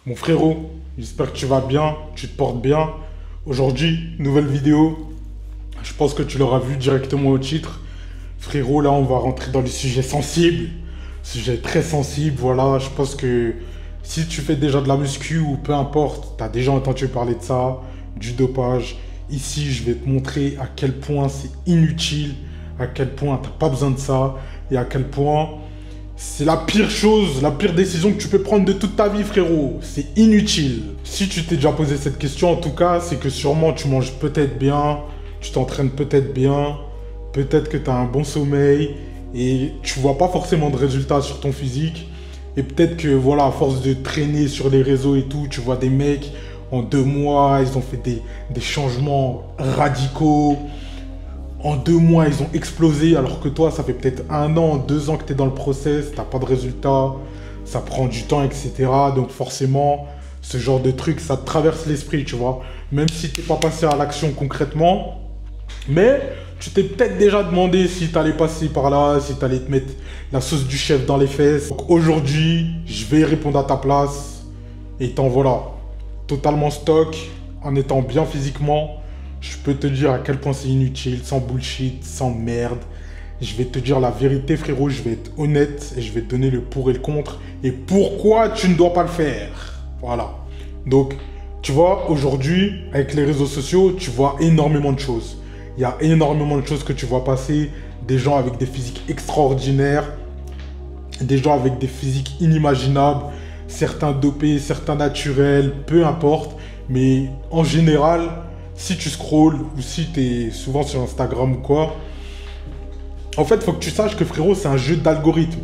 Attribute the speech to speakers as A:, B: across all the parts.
A: Mon frérot, j'espère que tu vas bien, tu te portes bien. Aujourd'hui, nouvelle vidéo. Je pense que tu l'auras vu directement au titre. Frérot, là, on va rentrer dans les sujets sensibles. Sujet très sensible, voilà. Je pense que si tu fais déjà de la muscu ou peu importe, tu as déjà entendu parler de ça, du dopage. Ici, je vais te montrer à quel point c'est inutile, à quel point tu n'as pas besoin de ça et à quel point c'est la pire chose, la pire décision que tu peux prendre de toute ta vie, frérot. C'est inutile. Si tu t'es déjà posé cette question, en tout cas, c'est que sûrement tu manges peut-être bien, tu t'entraînes peut-être bien, peut-être que tu as un bon sommeil et tu vois pas forcément de résultats sur ton physique. Et peut-être que, voilà, à force de traîner sur les réseaux et tout, tu vois des mecs, en 2 mois, ils ont fait des changements radicaux. En 2 mois, ils ont explosé, alors que toi, ça fait peut-être 1 an, 2 ans que tu es dans le process, t'as pas de résultats, ça prend du temps, etc. Donc forcément, ce genre de truc, ça te traverse l'esprit, tu vois. Même si t'es pas passé à l'action concrètement, mais tu t'es peut-être déjà demandé si t'allais passer par là, si t'allais te mettre la sauce du chef dans les fesses. Donc aujourd'hui, je vais répondre à ta place, étant voilà, totalement stock, en étant bien physiquement. Je peux te dire à quel point c'est inutile, sans bullshit, sans merde. Je vais te dire la vérité, frérot, je vais être honnête et je vais te donner le pour et le contre et pourquoi tu ne dois pas le faire. Voilà. Donc, tu vois, aujourd'hui, avec les réseaux sociaux, tu vois énormément de choses. Il y a énormément de choses que tu vois passer, des gens avec des physiques extraordinaires, des gens avec des physiques inimaginables, certains dopés, certains naturels, peu importe. Mais en général, si tu scrolls ou si tu es souvent sur Instagram ou quoi, en fait, il faut que tu saches que frérot, c'est un jeu d'algorithme.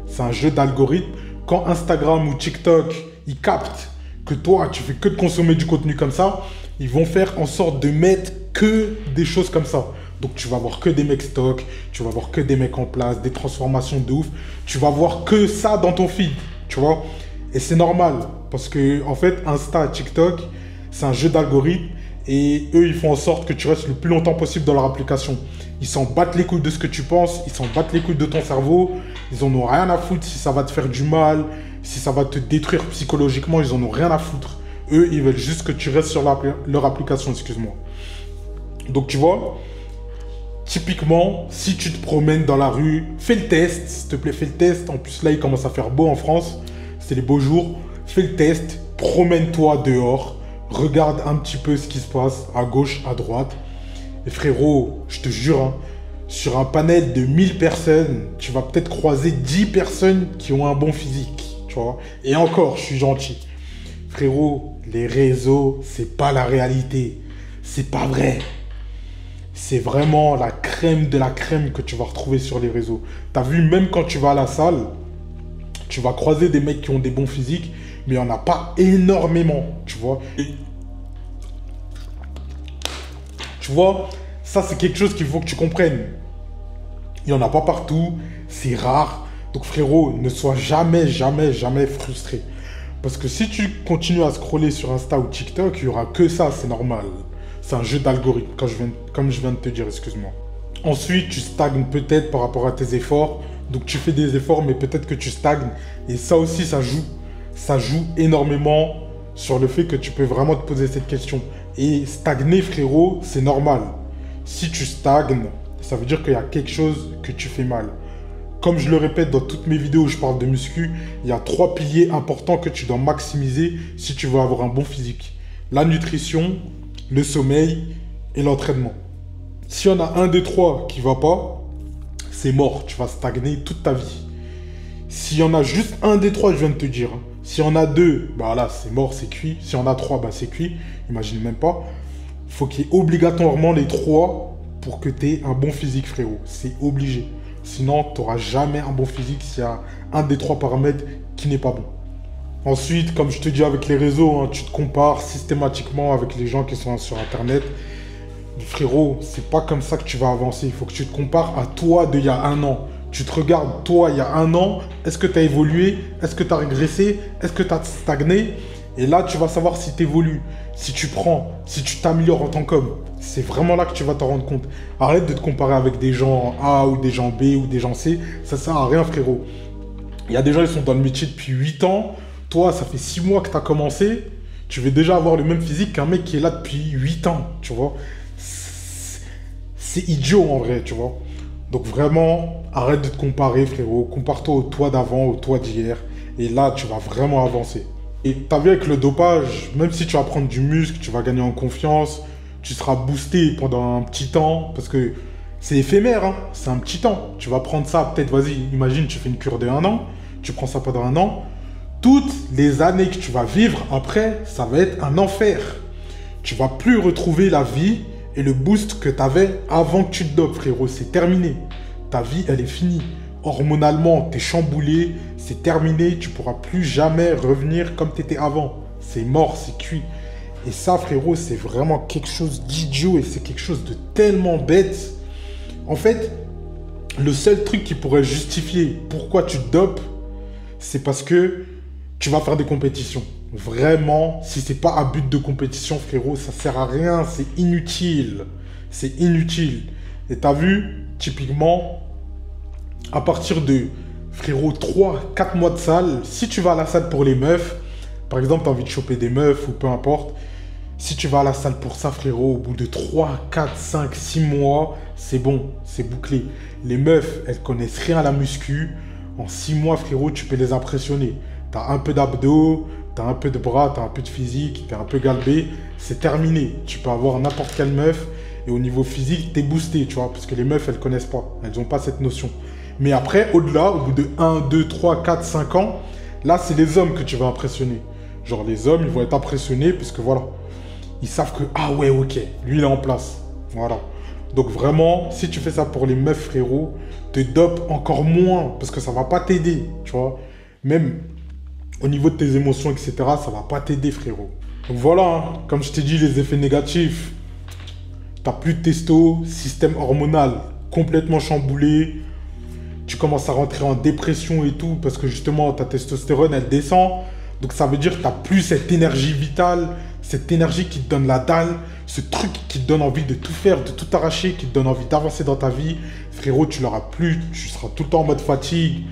A: C'est un jeu d'algorithme. Quand Instagram ou TikTok, ils captent que toi, tu fais que de consommer du contenu comme ça, ils vont faire en sorte de mettre que des choses comme ça. Donc tu vas voir que des mecs stock, tu vas voir que des mecs en place, des transformations de ouf. Tu vas voir que ça dans ton feed, tu vois. Et c'est normal, parce que en fait, Insta, TikTok, c'est un jeu d'algorithme. Et eux, ils font en sorte que tu restes le plus longtemps possible dans leur application. Ils s'en battent les couilles de ce que tu penses, ils s'en battent les couilles de ton cerveau. Ils en ont rien à foutre si ça va te faire du mal, si ça va te détruire psychologiquement, ils en ont rien à foutre. Eux, ils veulent juste que tu restes sur leur application, excuse-moi. Donc tu vois, typiquement, si tu te promènes dans la rue, fais le test, s'il te plaît, fais le test. En plus, là, il commence à faire beau en France, c'est les beaux jours. Fais le test, promène-toi dehors. Regarde un petit peu ce qui se passe à gauche, à droite. Et frérot, je te jure, hein, sur un panel de 1000 personnes, tu vas peut-être croiser 10 personnes qui ont un bon physique, tu vois. Et encore, je suis gentil. Frérot, les réseaux, c'est pas la réalité. C'est pas vrai. C'est vraiment la crème de la crème que tu vas retrouver sur les réseaux. T'as vu, même quand tu vas à la salle, tu vas croiser des mecs qui ont des bons physiques, mais il n'y en a pas énormément, tu vois. Et tu vois, ça c'est quelque chose qu'il faut que tu comprennes. Il n'y en a pas partout, c'est rare. Donc frérot, ne sois jamais, jamais, jamais frustré. Parce que si tu continues à scroller sur Insta ou TikTok, il n'y aura que ça, c'est normal. C'est un jeu d'algorithme, comme je viens de te dire, excuse-moi. Ensuite, tu stagnes peut-être par rapport à tes efforts. Donc tu fais des efforts, mais peut-être que tu stagnes. Et ça aussi, ça joue. Ça joue énormément sur le fait que tu peux vraiment te poser cette question. Et stagner, frérot, c'est normal. Si tu stagnes, ça veut dire qu'il y a quelque chose que tu fais mal. Comme je le répète dans toutes mes vidéos où je parle de muscu, il y a 3 piliers importants que tu dois maximiser si tu veux avoir un bon physique. La nutrition, le sommeil et l'entraînement. S'il y en a un des 3 qui ne va pas, c'est mort. Tu vas stagner toute ta vie. S'il y en a juste un des 3, je viens de te dire. S'il y en a 2, bah là, c'est mort, c'est cuit. S'il y en a 3, bah c'est cuit. Imagine même pas. Il faut qu'il y ait obligatoirement les 3 pour que tu aies un bon physique, frérot. C'est obligé. Sinon, tu n'auras jamais un bon physique s'il y a un des 3 paramètres qui n'est pas bon. Ensuite, comme je te dis avec les réseaux, hein, tu te compares systématiquement avec les gens qui sont sur Internet. Frérot, c'est pas comme ça que tu vas avancer. Il faut que tu te compares à toi d'il y a 1 an. Tu te regardes, toi, il y a 1 an, est-ce que tu as évolué? Est-ce que tu as régressé? Est-ce que tu as stagné? Et là, tu vas savoir si tu évolues, si tu prends, si tu t'améliores en tant qu'homme. C'est vraiment là que tu vas t'en rendre compte. Arrête de te comparer avec des gens A ou des gens B ou des gens C. Ça sert à rien, frérot. Il y a des gens, ils sont dans le métier depuis 8 ans. Toi, ça fait 6 mois que tu as commencé, tu veux déjà avoir le même physique qu'un mec qui est là depuis 8 ans, tu vois. C'est idiot en vrai, tu vois. Donc vraiment, arrête de te comparer, frérot. Compare-toi au toi d'avant, au toi d'hier. Et là, tu vas vraiment avancer. Et t'as vu avec le dopage, même si tu vas prendre du muscle, tu vas gagner en confiance, tu seras boosté pendant un petit temps, parce que c'est éphémère, hein, c'est un petit temps. Tu vas prendre ça, peut-être, vas-y, imagine, tu fais une cure de 1 an, tu prends ça pendant 1 an. Toutes les années que tu vas vivre après, ça va être un enfer. Tu vas plus retrouver la vie et le boost que tu avais avant que tu te dopes, frérot. C'est terminé. Ta vie, elle est finie. Hormonalement, tu es chamboulé, c'est terminé. Tu pourras plus jamais revenir comme tu étais avant. C'est mort, c'est cuit. Et ça, frérot, c'est vraiment quelque chose d'idiot et c'est quelque chose de tellement bête. En fait, le seul truc qui pourrait justifier pourquoi tu te dopes, c'est parce que tu vas faire des compétitions. Vraiment, si c'est pas à but de compétition, frérot, ça sert à rien, c'est inutile. C'est inutile. Et t'as vu, typiquement, à partir de, frérot, 3-4 mois de salle, si tu vas à la salle pour les meufs, par exemple, t'as envie de choper des meufs ou peu importe, si tu vas à la salle pour ça, frérot, au bout de 3, 4, 5, 6 mois, c'est bon, c'est bouclé. Les meufs, elles connaissent rien à la muscu. En 6 mois, frérot, tu peux les impressionner. T'as un peu d'abdos, t'as un peu de bras, t'as un peu de physique, t'es un peu galbé, c'est terminé. Tu peux avoir n'importe quelle meuf et au niveau physique, t'es boosté, tu vois, parce que les meufs, elles connaissent pas, elles n'ont pas cette notion. Mais après, au-delà, au bout de 1, 2, 3, 4, 5 ans, là, c'est les hommes que tu vas impressionner. Genre, les hommes, ils vont être impressionnés parce que voilà, ils savent que, ah ouais, ok, lui, il est en place. Voilà. Donc vraiment, si tu fais ça pour les meufs, frérot, te dope encore moins parce que ça va pas t'aider, tu vois. Même au niveau de tes émotions, etc., ça va pas t'aider, frérot. Donc voilà, hein, comme je t'ai dit, les effets négatifs. T'as plus de testo, système hormonal complètement chamboulé. Tu commences à rentrer en dépression et tout parce que justement, ta testostérone, elle descend. Donc ça veut dire que t'as plus cette énergie vitale, cette énergie qui te donne la dalle, ce truc qui te donne envie de tout faire, de tout arracher, qui te donne envie d'avancer dans ta vie. Frérot, tu l'auras plus, tu seras tout le temps en mode fatigue.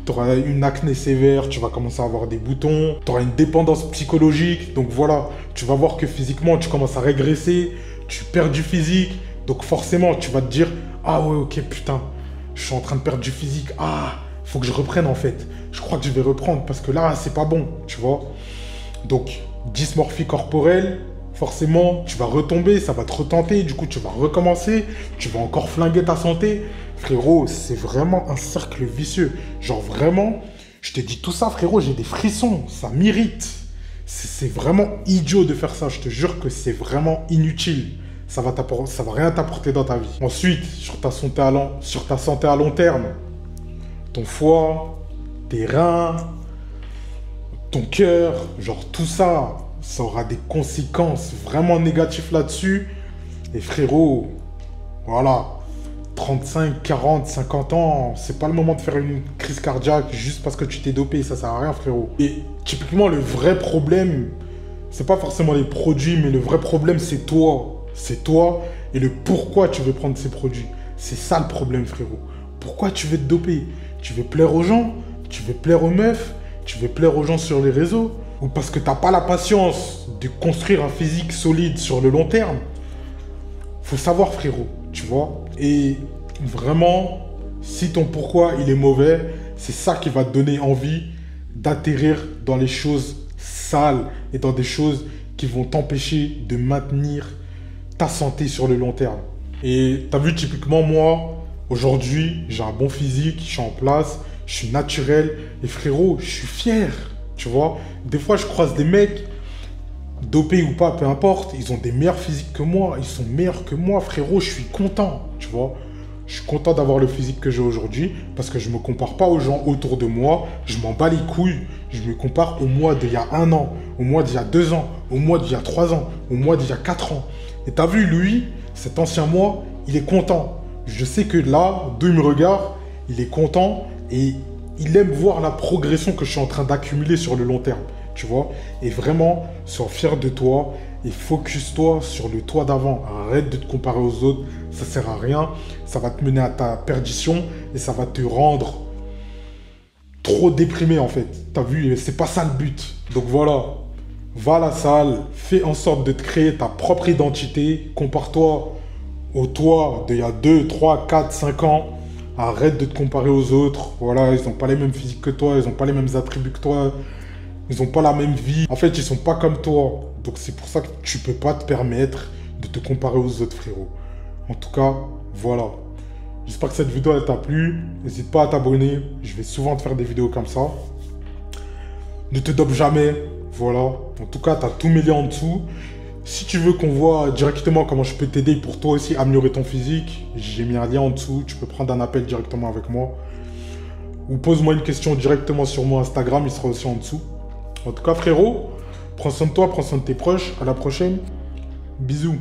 A: Tu auras une acné sévère, tu vas commencer à avoir des boutons, tu auras une dépendance psychologique. Donc voilà, tu vas voir que physiquement, tu commences à régresser, tu perds du physique. Donc forcément, tu vas te dire, ah ouais, ok, putain, je suis en train de perdre du physique. Ah, faut que je reprenne en fait. Je crois que je vais reprendre parce que là, c'est pas bon, tu vois. Donc, dysmorphie corporelle, forcément, tu vas retomber, ça va te retenter. Du coup, tu vas recommencer, tu vas encore flinguer ta santé. Frérot, c'est vraiment un cercle vicieux. Genre vraiment, je t'ai dit tout ça, frérot, j'ai des frissons, ça m'irrite. C'est vraiment idiot de faire ça, je te jure que c'est vraiment inutile. Ça va rien t'apporter dans ta vie. Ensuite, sur ta santé à long terme, ton foie, tes reins, ton cœur, genre tout ça, ça aura des conséquences vraiment négatives là-dessus. Et frérot, voilà. 35, 40, 50 ans, c'est pas le moment de faire une crise cardiaque juste parce que tu t'es dopé, ça sert à rien, frérot. Et typiquement, le vrai problème, c'est pas forcément les produits, mais le vrai problème, c'est toi. C'est toi et le pourquoi tu veux prendre ces produits. C'est ça le problème, frérot. Pourquoi tu veux te doper? Tu veux plaire aux gens? Tu veux plaire aux meufs? Tu veux plaire aux gens sur les réseaux? Ou parce que t'as pas la patience de construire un physique solide sur le long terme? Faut savoir, frérot, tu vois. Et vraiment, si ton pourquoi il est mauvais, c'est ça qui va te donner envie d'atterrir dans les choses sales et dans des choses qui vont t'empêcher de maintenir ta santé sur le long terme. Et t'as vu, typiquement, moi, aujourd'hui, j'ai un bon physique, je suis en place, je suis naturel. Et frérot, je suis fier, tu vois. Des fois, je croise des mecs, dopés ou pas, peu importe, ils ont des meilleurs physiques que moi, ils sont meilleurs que moi, frérot, je suis content, tu vois. Je suis content d'avoir le physique que j'ai aujourd'hui parce que je me compare pas aux gens autour de moi, je m'en bats les couilles, je me compare au moi d'il y a 1 an, au moi d'il y a 2 ans, au moi d'il y a 3 ans, au moi d'il y a 4 ans. Et t'as vu, lui, cet ancien moi, il est content. Je sais que là, d'où il me regarde, il est content et il aime voir la progression que je suis en train d'accumuler sur le long terme. Tu vois, et vraiment, sois fier de toi et focus-toi sur le toi d'avant. Arrête de te comparer aux autres, ça sert à rien, ça va te mener à ta perdition et ça va te rendre trop déprimé en fait. T'as vu, c'est pas ça le but. Donc voilà, va à la salle, fais en sorte de te créer ta propre identité, compare-toi au toi d'il y a 2, 3, 4, 5 ans. Arrête de te comparer aux autres. Voilà, ils n'ont pas les mêmes physiques que toi, ils n'ont pas les mêmes attributs que toi, ils n'ont pas la même vie. En fait, ils sont pas comme toi. Donc c'est pour ça que tu peux pas te permettre de te comparer aux autres, frérot. En tout cas, voilà. J'espère que cette vidéo elle t'a plu. N'hésite pas à t'abonner. Je vais souvent te faire des vidéos comme ça. Ne te dope jamais. Voilà. En tout cas, tu as tous mes liens en dessous. Si tu veux qu'on voit directement comment je peux t'aider pour toi aussi améliorer ton physique, j'ai mis un lien en dessous. Tu peux prendre un appel directement avec moi. Ou pose-moi une question directement sur mon Instagram. Il sera aussi en dessous. En tout cas, frérot, prends soin de toi, prends soin de tes proches. À la prochaine. Bisous.